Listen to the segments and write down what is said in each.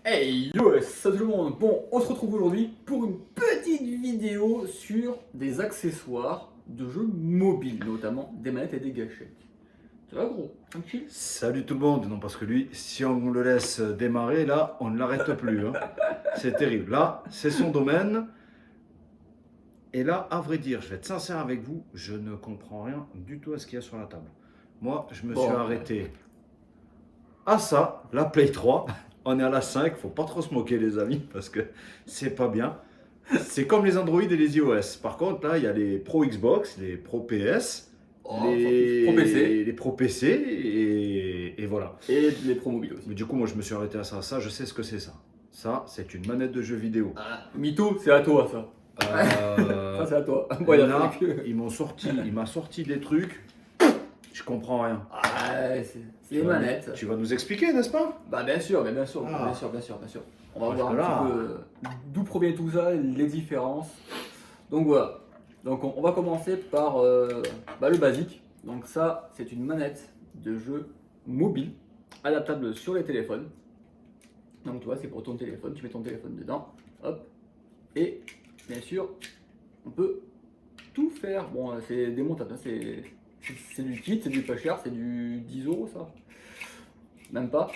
Hey yo, salut tout le monde. Bon, on se retrouve aujourd'hui pour une petite vidéo sur des accessoires de jeux mobiles, notamment des manettes et des gâchettes. Ça va gros? Tranquille? Salut tout le monde, non parce que lui, si on le laisse démarrer, là, on ne l'arrête plus. Hein. C'est terrible. Là, c'est son domaine. Et là, à vrai dire, je vais être sincère avec vous, je ne comprends rien du tout à ce qu'il y a sur la table. Moi, je me suis arrêté à ça, la Play 3. On est à la 5, faut pas trop se moquer les amis, parce que c'est pas bien. C'est comme les Android et les iOS. Par contre, là, il y a les Pro Xbox, les Pro PS, Pro PC. les Pro PC et voilà. Et les Pro mobiles aussi. Mais du coup, moi, je me suis arrêté à ça. Ça, je sais ce que c'est ça. Ça, c'est une manette de jeu vidéo. Ah, Mytho, c'est à toi ça. Ça c'est à toi. Et là, il m'a sorti des trucs. Je comprends rien. Ah, c'est des manettes. Tu vas nous expliquer, n'est-ce pas? Bah bien sûr, mais bien sûr, Ah. bien sûr, bien sûr, bien sûr. On va Parce voir que un là- petit peu d'où provient tout ça, les différences. Donc voilà. Donc on va commencer par le basique. Donc ça, c'est une manette de jeu mobile, adaptable sur les téléphones. Donc tu vois, c'est pour ton téléphone, tu mets ton téléphone dedans, hop. Et bien sûr, on peut tout faire. Bon, c'est démontable, hein, c'est du kit, c'est du pas cher, c'est du 10 euros ça. Même pas.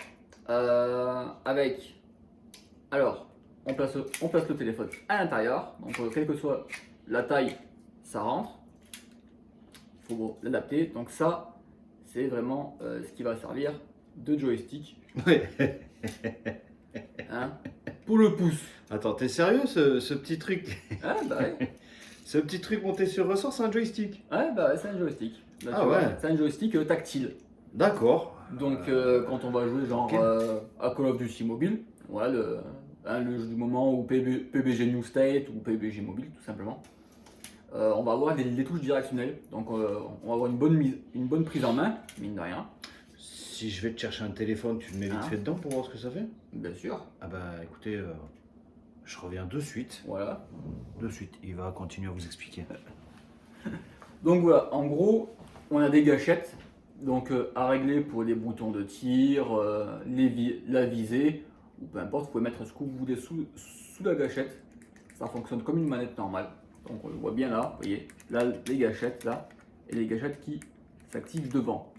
Alors, on place le téléphone à l'intérieur. Donc, quelle que soit la taille, ça rentre. Il faut l'adapter. Donc, ça, c'est vraiment ce qui va servir de joystick. Ouais. Hein, pour le pouce. Attends, t'es sérieux ce petit truc? Ah, bah ouais. Ce petit truc monté sur ressort, c'est un joystick. Ouais, bah ouais, c'est un joystick. Là, Ah tu vois, ouais. c'est un joystick tactile. D'accord. Donc, quand on va jouer genre Ok. à Call of Duty Mobile, voilà, le jeu du moment, ou PUBG New State, ou PUBG Mobile, tout simplement, on va avoir les touches directionnelles. Donc, on va avoir une bonne prise en main, mine de rien, Si je vais te chercher un téléphone, tu le mets vite Hein? fait dedans pour voir ce que ça fait? bien sûr. Ah bah écoutez, je reviens de suite. Voilà. De suite, il va continuer à vous expliquer. Donc, voilà, en gros, on a des gâchettes donc, à régler pour les boutons de tir, la visée, ou peu importe, vous pouvez mettre ce que vous voulez sous la gâchette. Ça fonctionne comme une manette normale. Donc on le voit bien là, vous voyez, là les gâchettes là, et les gâchettes qui s'activent devant.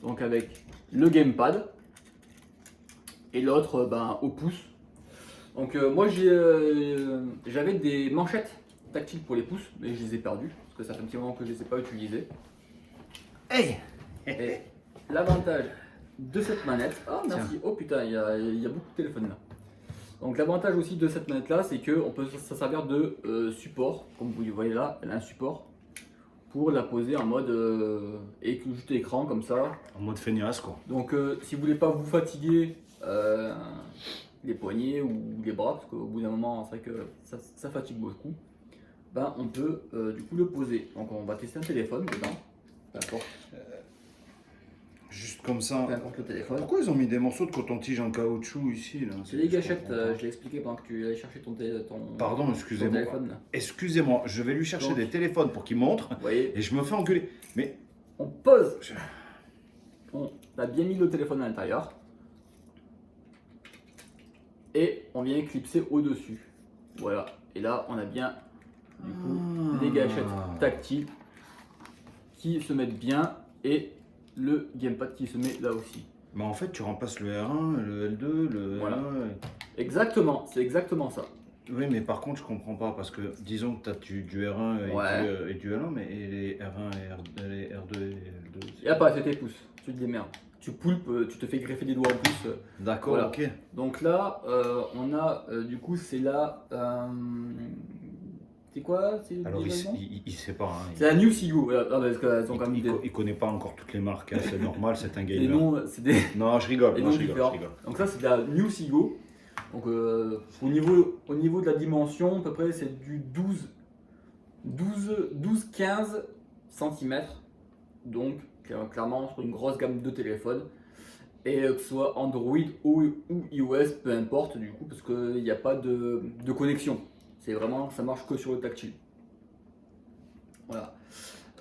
Donc avec le gamepad et l'autre au pouce. Donc moi j'avais des manchettes tactiles pour les pouces, mais je les ai perdues, parce que ça fait un petit moment que je ne les ai pas utilisées. Hey! Et l'avantage de cette manette, oh merci, oh putain, il y a beaucoup de téléphones là. Donc l'avantage aussi de cette manette là, c'est qu'on peut s'en servir de support, comme vous le voyez là, elle a un support pour la poser en mode juste écran comme ça. En mode feignasse quoi. Donc si vous voulez pas vous fatiguer les poignets ou les bras, parce qu'au bout d'un moment c'est vrai que ça fatigue beaucoup, ben on peut du coup le poser. Donc on va tester un téléphone dedans, peu importe, Juste comme ça. peu importe le téléphone. Pourquoi ils ont mis des morceaux de coton-tige en caoutchouc ici là? C'est des Je gâchettes, comprends pas. je l'ai expliqué pendant que tu allais chercher ton Pardon, ton excusez-moi. téléphone là. Excusez-moi, je vais lui chercher Donc. des téléphones pour qu'il montre Vous voyez, et je me fais engueuler. Mais on pose. On a bien mis le téléphone à l'intérieur. Et on vient clipser au-dessus. Voilà. Et là, on a bien, du coup, les gâchettes tactiles qui se mettent bien et le gamepad qui se met là aussi. Mais en fait, tu remplaces le R1, le L2, le Voilà. L1. Exactement, c'est exactement ça. Oui, mais par contre, je comprends pas parce que disons que tu as du R1 Ouais. et du L1, mais et les R1 et les R2 et L2 Il n'y a pas, c'est tes pouces. Tu te démerdes. Tu poulpes, tu te fais greffer des doigts en plus. D'accord, Voilà. ok. Donc là, on a du coup, c'est là. C'est quoi? C'est Alors, déjà le nom il sait pas. Hein, C'est la New Sigo. Voilà. Ah, parce qu'elles sont quand même il connaît pas encore toutes les marques, hein, c'est normal, c'est un des gamer. noms, c'est des Non, je rigole, des non, noms je rigole, différents. je rigole. Donc ça, c'est de la New Sigo. Donc au niveau de la dimension, à peu près, c'est du 12-15 cm. Donc clairement sur une grosse gamme de téléphones. Et que ce soit Android ou iOS, peu importe du coup, parce qu'il n'y a pas de connexion. C'est vraiment, ça marche que sur le tactile. Voilà.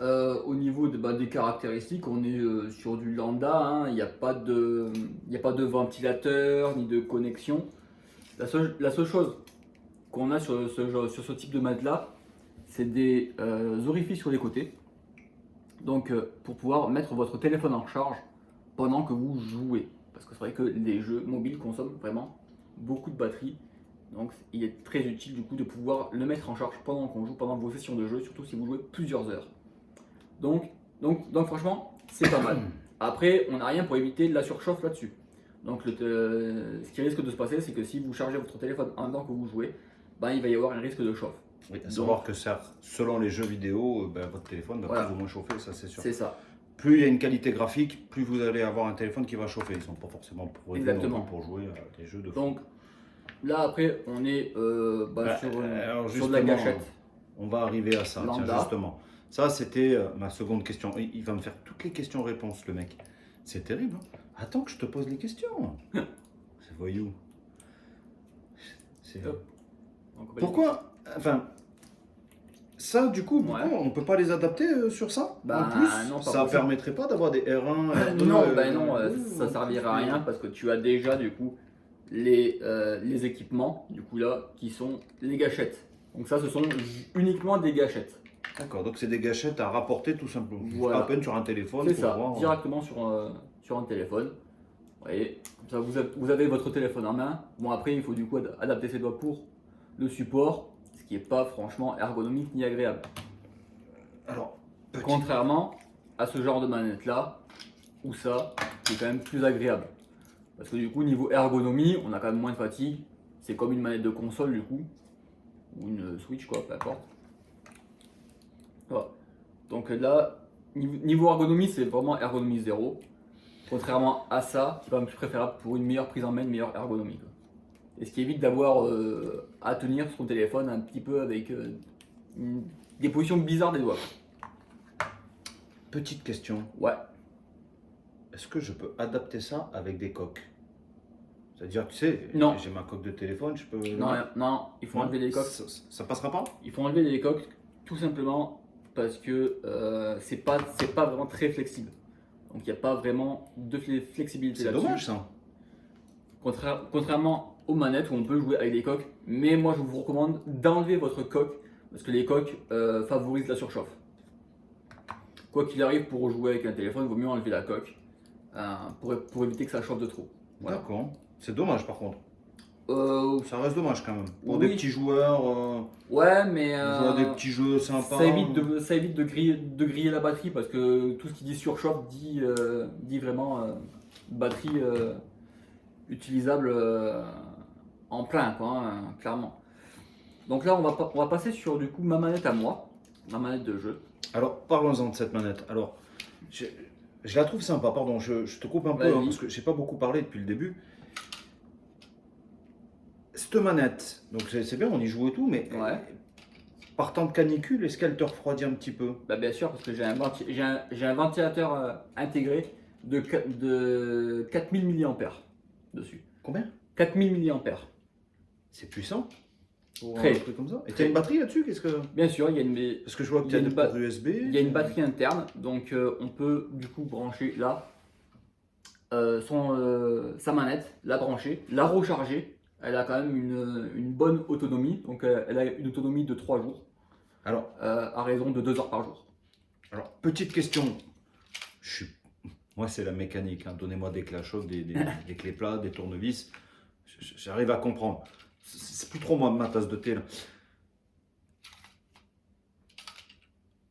Au niveau des caractéristiques, on est sur du lambda, hein. Il n'y a pas de ventilateur ni de connexion. La seule chose qu'on a sur ce type de manette-là, c'est des orifices sur les côtés. Donc pour pouvoir mettre votre téléphone en charge pendant que vous jouez. Parce que c'est vrai que les jeux mobiles consomment vraiment beaucoup de batterie. Donc il est très utile du coup de pouvoir le mettre en charge pendant qu'on joue, pendant vos sessions de jeu, surtout si vous jouez plusieurs heures. Donc franchement, c'est pas mal. Après, on n'a rien pour éviter la surchauffe là-dessus. Donc ce qui risque de se passer, c'est que si vous chargez votre téléphone en même temps que vous jouez, il va y avoir un risque de chauffe. Oui, à savoir que selon les jeux vidéo, votre téléphone va Voilà. plus ou moins chauffer, ça c'est sûr. C'est ça. Plus il y a une qualité graphique, plus vous allez avoir un téléphone qui va chauffer. Ils ne sont pas forcément Exactement. pour jouer à des jeux de Donc là après, on est sur de la gâchette. On va arriver à ça, Lambda. tiens, justement. Ça, c'était ma seconde question. Il va me faire toutes les questions-réponses, le mec. C'est terrible. Hein. Attends que je te pose les questions. C'est voyou. Pourquoi, enfin, ça, du coup, pourquoi on ne peut pas les adapter sur ça? En plus, non, ça ne permettrait pas d'avoir des R1, R2 Non, ça ne servira à rien parce que tu as déjà du coup les équipements du coup là qui sont les gâchettes. Donc ça, ce sont uniquement des gâchettes. D'accord, donc c'est des gâchettes à rapporter tout simplement. Voilà. À peine sur un téléphone. C'est ça, voir, directement sur un téléphone. Vous voyez, comme ça vous avez votre téléphone en main. Bon après, il faut du coup adapter ses doigts pour le support, ce qui n'est pas franchement ergonomique ni agréable. Alors, contrairement à ce genre de manette là, où ça, c'est quand même plus agréable. Parce que du coup, niveau ergonomie, on a quand même moins de fatigue. C'est comme une manette de console du coup, ou une Switch quoi, peu importe. Voilà. Donc là, niveau ergonomie, c'est vraiment ergonomie zéro. Contrairement à ça, qui est quand même plus préférable pour une meilleure prise en main, une meilleure ergonomie. Quoi. Et ce qui évite d'avoir à tenir son téléphone un petit peu avec des positions bizarres des doigts. Petite question. Ouais. Est-ce que je peux adapter ça avec des coques? C'est-à-dire, tu sais, non. J'ai ma coque de téléphone, je peux... Non, il faut enlever les coques. Ça passera pas? Il faut enlever les coques tout simplement parce que c'est pas vraiment très flexible. Donc il n'y a pas vraiment de flexibilité là-dessus. C'est dommage ça. Contrairement aux manettes où on peut jouer avec des coques, mais moi je vous recommande d'enlever votre coque parce que les coques favorisent la surchauffe. Quoi qu'il arrive, pour jouer avec un téléphone, il vaut mieux enlever la coque pour éviter que ça chauffe de trop. Voilà. D'accord. C'est dommage par contre. Ça reste dommage quand même. Pour oui. des petits joueurs. Ouais, mais. Jouer à des petits jeux sympas. Ça évite de griller la batterie parce que tout ce qui dit surchauffe dit vraiment batterie utilisable en plein, quoi, hein, clairement. Donc là, on va passer sur du coup ma manette à moi, ma manette de jeu. Alors, parlons-en de cette manette. Alors, je la trouve sympa, pardon, je te coupe un peu hein, parce que j'ai pas beaucoup parlé depuis le début. Cette manette, donc c'est bien, on y joue et tout, mais ouais. Par temps de canicule, est-ce qu'elle te refroidit un petit peu? Bien sûr, parce que j'ai un ventilateur intégré de 4000 mAh dessus. Combien? 4000 mAh. C'est puissant. Très. Un truc comme ça. Et tu as une batterie là-dessus? Bien sûr, il y a une. Parce que je vois que tu as une port USB. Il y a une batterie interne, donc on peut du coup brancher là sa manette, la brancher, la recharger. Elle a quand même une bonne autonomie, donc elle a une autonomie de 3 jours. Alors, à raison de 2 heures par jour. Alors, petite question. Moi, c'est la mécanique. Hein. Donnez-moi des clés à choc, des clés plats, des tournevis. J'arrive à comprendre. C'est plus trop moi ma tasse de thé là.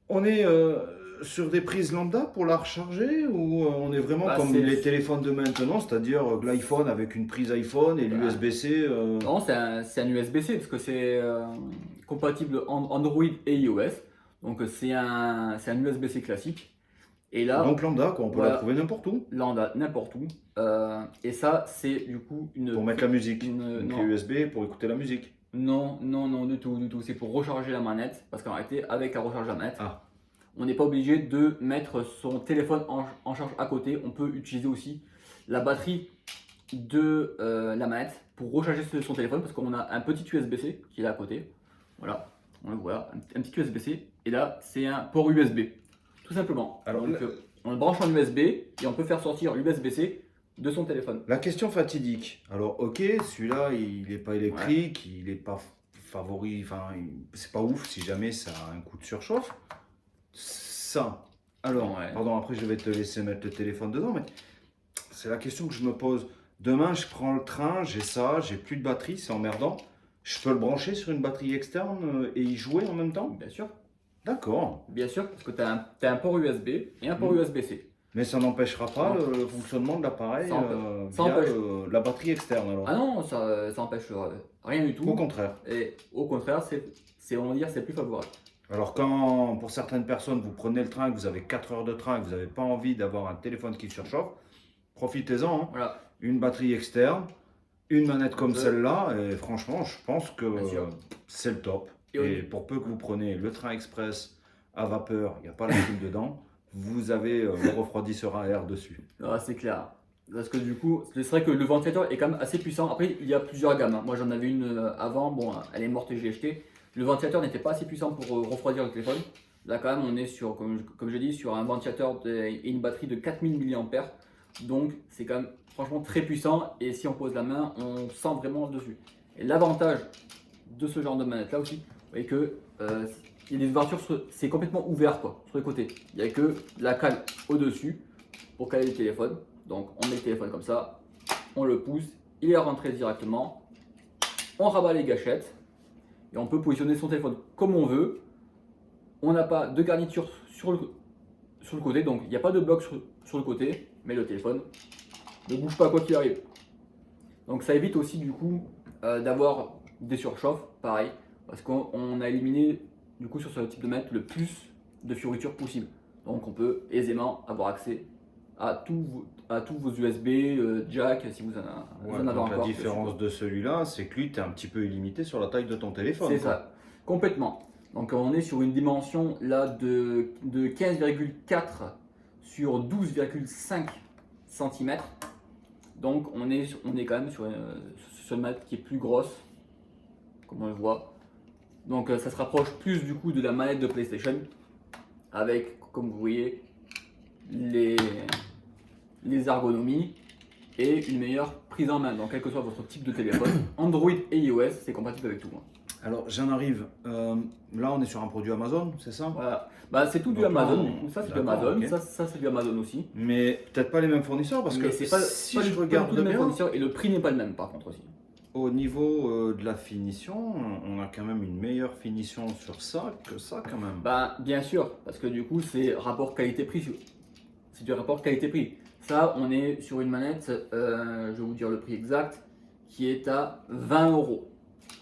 On est sur des prises lambda pour la recharger ou on est vraiment comme les téléphones de maintenant, c'est-à-dire l'iPhone avec une prise iPhone et l'USB-C Non, c'est un USB-C parce que c'est compatible Android et iOS. Donc c'est un USB-C classique. Et là, donc lambda, quoi, on peut la trouver n'importe où. Lambda, n'importe où. Et ça, c'est du coup une... Pour mettre la musique, une clé USB pour écouter la musique. Non, du tout. C'est pour recharger la manette. Parce qu'en réalité, avec la recharge de la manette, on n'est pas obligé de mettre son téléphone en charge à côté. On peut utiliser aussi la batterie de la manette pour recharger son téléphone. Parce qu'on a un petit USB-C qui est là à côté. Voilà, on le voit, un petit USB-C. Et là, c'est un port USB. tout simplement. Alors, Donc, on le branche en USB et on peut faire sortir l'USB-C de son téléphone. La question fatidique. Alors, ok, celui-là, il n'est pas électrique, il n'est pas favori, enfin, c'est pas ouf si jamais ça a un coup de surchauffe. Ça. Alors, Ouais. pardon, après je vais te laisser mettre le téléphone dedans, mais c'est la question que je me pose. Demain, je prends le train, j'ai ça, j'ai plus de batterie, c'est emmerdant. Je peux le brancher sur une batterie externe et y jouer en même temps? Bien sûr. D'accord. Bien sûr, parce que tu as, un port USB et un port USB-C. Mais ça n'empêchera pas Non. le fonctionnement de l'appareil Ça empêche- ça via empêche. la batterie externe alors. Ah non, ça empêche rien du tout. Au contraire. Et au contraire, on va dire, c'est plus favorable. Alors quand pour certaines personnes vous prenez le train, que vous avez 4 heures de train et que vous n'avez pas envie d'avoir un téléphone qui surchauffe, profitez-en. Hein. Voilà. Une batterie externe, une manette comme Ouais. celle-là, et franchement je pense que Bien sûr. c'est le top. Et Et pour peu que vous preniez le train express à vapeur, il n'y a pas la clim dedans, vous avez le refroidisseur à air dessus. Ah, c'est clair. Parce que du coup, c'est vrai que le ventilateur est quand même assez puissant. Après, il y a plusieurs gammes. Hein. Moi, j'en avais une avant. Bon, elle est morte et je l'ai jetée. Le ventilateur n'était pas assez puissant pour refroidir le téléphone. Là, quand même, on est sur, comme je dis, sur un ventilateur et une batterie de 4000 mAh. Donc, c'est quand même franchement très puissant. Et si on pose la main, on sent vraiment dessus. Et l'avantage de ce genre de manette là aussi, vous voyez que il y a des ouvertures, c'est complètement ouvert quoi, sur les côtés. Il n'y a que la cale au-dessus pour caler le téléphone. Donc on met le téléphone comme ça, on le pousse, il est rentré directement, on rabat les gâchettes et on peut positionner son téléphone comme on veut. On n'a pas de garniture sur le côté, donc il n'y a pas de bloc sur le côté, mais le téléphone ne bouge pas quoi qu'il arrive. Donc ça évite aussi du coup d'avoir des surchauffes, pareil, parce qu'on a éliminé du coup sur ce type de manette le plus de fioritures possible. Donc on peut aisément avoir accès à tous vos USB, jack, si vous Ouais, en avez donc encore. la différence de celui-là, c'est que lui, tu es un petit peu illimité sur la taille de ton téléphone. C'est quoi. ça, complètement. Donc on est sur une dimension là de 15,4 sur 12,5 cm. Donc on est quand même sur une manette qui est plus grosse, comme on le voit. Donc ça se rapproche plus du coup de la manette de PlayStation, avec, comme vous voyez, les ergonomies et une meilleure prise en main. Donc quel que soit votre type de téléphone, Android et iOS, c'est compatible avec tout. Hein. Alors j'en arrive. Là, on est sur un produit Amazon, c'est ça? Voilà. Bah, c'est tout du Donc là, Amazon. on- Du coup, ça c'est du d'accord, Amazon, ok. ça c'est du Amazon aussi. Mais peut-être pas les mêmes fournisseurs parce Mais que c'est pas, si pas je du tout regarde le même bien, fournisseur et le prix n'est pas le même par contre aussi. au niveau de la finition, on a quand même une meilleure finition sur ça que ça quand même. Bah, bien sûr, parce que du coup c'est rapport qualité-prix. C'est du rapport qualité-prix. Ça, on est sur une manette, je vais vous dire le prix exact, qui est à 20 euros.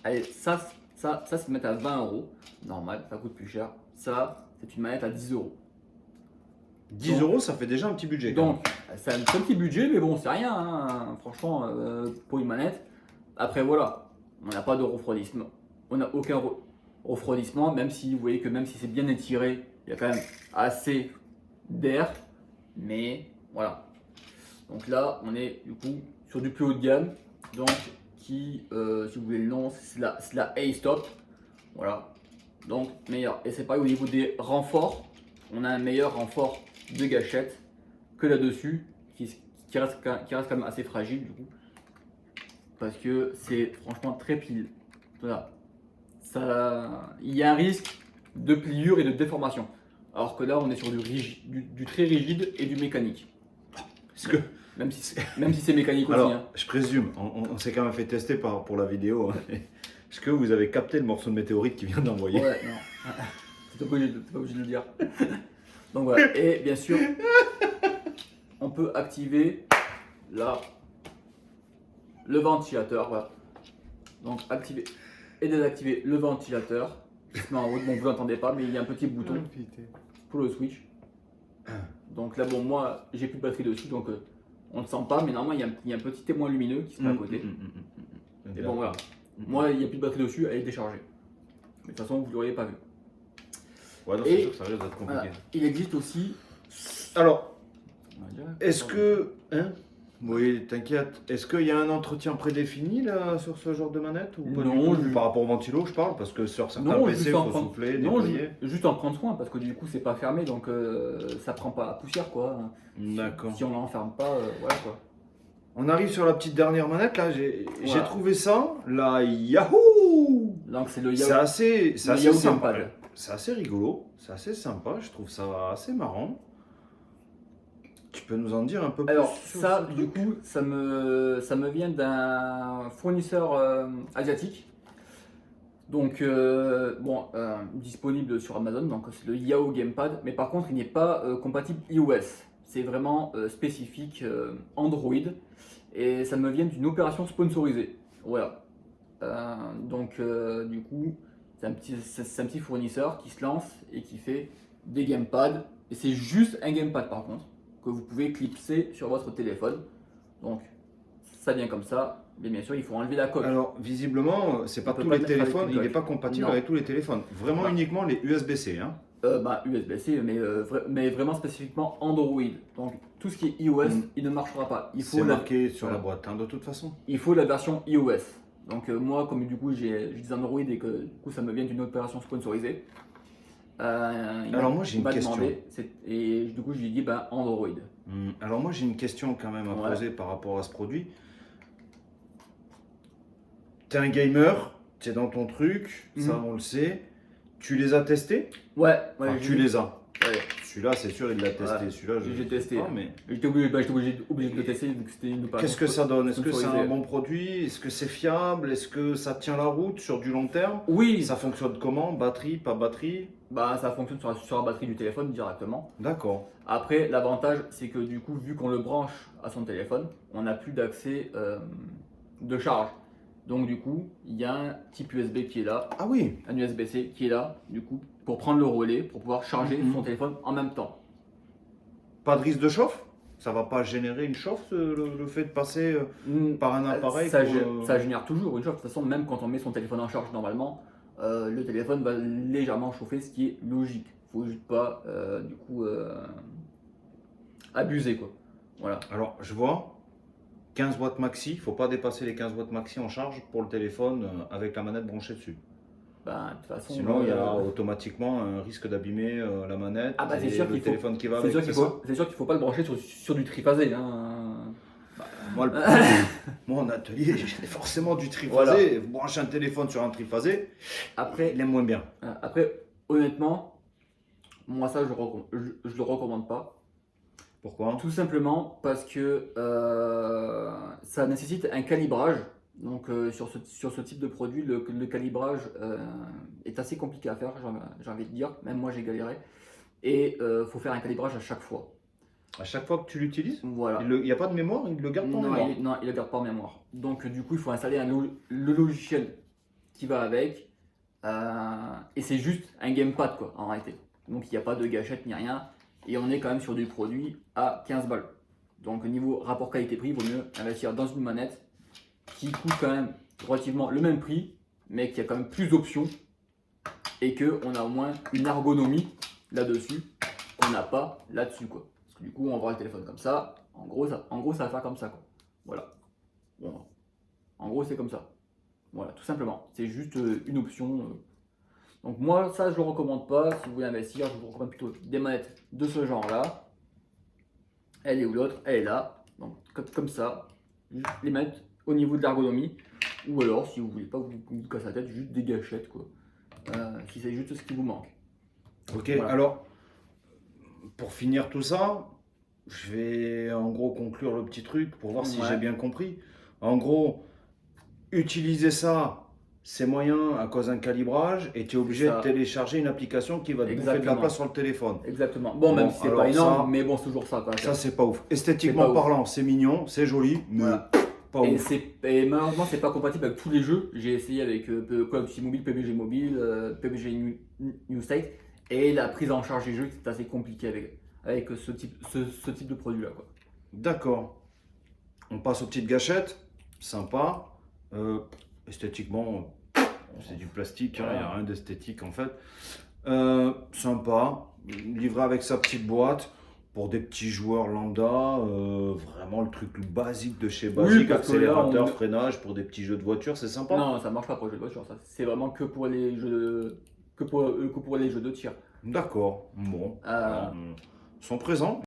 Allez, ça c'est une manette à 20 euros. Normal, ça coûte plus cher. Ça, c'est une manette à 10 euros. 10 donc- euros, ça fait déjà un petit budget. quand Donc, c'est un petit budget, mais bon, c'est rien, hein, franchement, pour une manette. Après, voilà, on n'a pas de refroidissement. On n'a aucun refroidissement, même si vous voyez que même si c'est bien étiré, il y a quand même assez d'air. Mais voilà. Donc là, on est du coup sur du plus haut de gamme. Donc, qui, si vous voulez le nom, c'est la A-Stop. Voilà. Donc, meilleur. Et c'est pareil au niveau des renforts. On a un meilleur renfort de gâchette que là-dessus, qui reste quand même assez fragile du coup. Parce que c'est franchement très pile. Voilà. Il y a un risque de pliure et de déformation. Alors que là, on est sur du très rigide et du mécanique. Est-ce que, Même si c'est mécanique aussi. alors, Hein. je présume, on s'est quand même fait tester pour la vidéo. Hein. Est-ce que vous avez capté le morceau de météorite qui vient d'envoyer? Ouais, non. T'es pas obligé de le dire. Donc voilà. Et bien sûr, on peut activer là le ventilateur. Voilà. Donc activer et désactiver le ventilateur qui se met en route. Bon, vous l'entendez pas, mais il y a un petit bouton pour le switch. Donc là, bon, moi, j'ai plus de batterie dessus, donc on ne sent pas, mais normalement, il y a un petit témoin lumineux qui se met à côté. Et bon, voilà. Moi, il n'y a plus de batterie dessus, elle est déchargée. Mais de toute façon, vous ne l'auriez pas vu. Ouais, non, Et- c'est sûr que ça risque d'être compliqué. Voilà. Il existe aussi. Alors, on va dire- est-ce que. Hein? Oui, t'inquiète. Est-ce qu'il y a un entretien prédéfini là sur ce genre de manette ou pas du Non, tout? Par rapport au ventilo, je parle, parce que sur certains Non, PC, juste il en faut prendre, souffler, non, nettoyer. juste en prendre soin parce que du coup c'est pas fermé donc ça prend pas la poussière quoi. D'accord. Si on l'enferme pas, voilà quoi. On arrive sur la petite dernière manette là. J'ai Voilà. trouvé ça, la Yahoo! Donc c'est le C'est Yahoo, assez le Yahoo sympa. Gamepad. C'est assez rigolo, c'est assez sympa. Je trouve ça assez marrant. Tu peux nous en dire un peu plus Alors sur ça ce du truc? coup ça me vient d'un fournisseur asiatique. Donc bon disponible sur Amazon donc c'est le Yahoo Gamepad mais par contre il n'est pas compatible iOS. C'est vraiment spécifique Android et ça me vient d'une opération sponsorisée. Voilà. Du coup, c'est un petit fournisseur qui se lance et qui fait des gamepads. Et c'est juste un gamepad par contre, que vous pouvez clipser sur votre téléphone. Donc, ça vient comme ça. Mais bien sûr, il faut enlever la coque. Alors, visiblement, c'est On pas peut tous pas les le mettre avec téléphones, une il n'est coque. pas compatible Non. avec tous les téléphones. Vraiment Bah. uniquement les USB-C. Hein. USB-C, mais vraiment spécifiquement Android. Donc, tout ce qui est iOS, il ne marchera pas. C'est marqué sur la boîte, hein, de toute façon. Il faut la version iOS. Donc moi, comme du coup j'ai des Android et que du coup ça me vient d'une opération sponsorisée, Alors moi j'ai une question. Et du coup je lui ai dit ben Android. Alors moi j'ai une question quand même à Ouais. poser par rapport à ce produit. T'es un gamer, t'es dans ton truc, ça on le sait. Tu les as testés? Ouais, Enfin, tu les as. Ouais. Celui-là c'est sûr il l'a testé. Ouais. Celui-là je J'ai testé. sais pas, mais J'étais obligé de le tester vu que c'était une opération. qu'est-ce que ça donne? Est-ce que c'est un sponsorisée. bon produit? Est-ce que c'est fiable? Est-ce que ça tient la route sur du long terme? Oui, Ça fonctionne comment? Batterie, pas batterie? bah ça fonctionne sur la batterie du téléphone directement. D'accord. Après, l'avantage c'est que du coup, vu qu'on le branche à son téléphone, on n'a plus d'accès de charge. Donc du coup, il y a un type USB qui est là, Ah oui. un USB-C qui est là, du coup, pour prendre le relais, pour pouvoir charger son téléphone en même temps. Pas de risque de chauffe? Ça va pas générer une chauffe le fait de passer par un appareil Ça, pour, ça génère toujours une chauffe. De toute façon, même quand on met son téléphone en charge normalement, le téléphone va légèrement chauffer, ce qui est logique. Il faut juste pas, abuser quoi. Voilà. Alors, je vois 15 watts maxi, il faut pas dépasser les 15 watts maxi en charge pour le téléphone avec la manette branchée dessus. Ben, de toute façon, Sinon, il y a automatiquement un risque d'abîmer la manette Ah bah, c'est et sûr le qu'il faut- téléphone qui va c'est avec. sûr qu'il faut pas le brancher sur du triphasé. Hein. Moi, moi, en atelier, j'ai forcément du triphasé. Voilà. Vous branchez un téléphone sur un triphasé, Après, il aime moins bien. honnêtement, moi ça je le recommande pas. Pourquoi? Tout simplement parce que ça nécessite un calibrage. Donc sur ce type de produit, le calibrage est assez compliqué à faire, j'ai envie de dire. Même moi j'ai galéré. Et faut faire un calibrage à chaque fois. À chaque fois que tu l'utilises, Voilà. il n'y a pas de mémoire, il le garde pas en mémoire. Non, il ne garde pas en mémoire. Donc du coup, il faut installer le logiciel qui va avec. Et c'est juste un gamepad quoi, en réalité. Donc il n'y a pas de gâchette ni rien. Et on est quand même sur du produit à 15 balles. Donc niveau rapport qualité-prix, il vaut mieux investir dans une manette qui coûte quand même relativement le même prix, mais qui a quand même plus d'options. Et qu'on a au moins une ergonomie là-dessus qu'on n'a pas là-dessus quoi. Parce que du coup, on va voir le téléphone comme ça. En gros, ça va faire comme ça quoi. Voilà. Bon. En gros, c'est comme ça. Voilà, tout simplement. C'est juste une option. Donc moi, ça, je le recommande pas. Si vous voulez investir, je vous recommande plutôt des manettes de ce genre-là. Elle est où l'autre? Elle est là. Donc comme ça, juste les mettre au niveau de l'ergonomie. Ou alors, si vous voulez pas vous casser la tête, juste des gâchettes quoi. Si c'est juste ce qui vous manque. Ok, Voilà. alors, pour finir tout ça, je vais en gros conclure le petit truc pour voir si Ouais. j'ai bien compris. En gros, utiliser ça, c'est moyen à cause d'un calibrage et tu es obligé Ça. de télécharger une application qui va te bouffer de la Exactement. place sur le téléphone. Exactement. Bon, même Bon, si c'est alors pas énorme, ça- mais bon, c'est toujours ça quoi. Ça, c'est pas ouf. Esthétiquement C'est pas ouf. parlant, c'est mignon, c'est joli, mais Voilà. pas Et, ouf. et malheureusement, c'est pas compatible avec tous les jeux. J'ai essayé avec Call of Duty Mobile, PUBG Mobile, PUBG New State, et la prise en charge des jeux, c'est assez compliqué avec ce type de produit-là. Quoi. D'accord. On passe aux petites gâchettes. Sympa. Esthétiquement, c'est du plastique, il n'y a rien d'esthétique en fait. Sympa. Livré avec sa petite boîte. pour des petits joueurs lambda, vraiment le truc basique de chez basique, parce que là, accélérateur, freinage pour des petits jeux de voiture, c'est sympa. Non, ça marche pas pour les jeux de voiture, ça. C'est vraiment que pour les jeux que pour les jeux de tir. D'accord, bon, Euh, sont présents.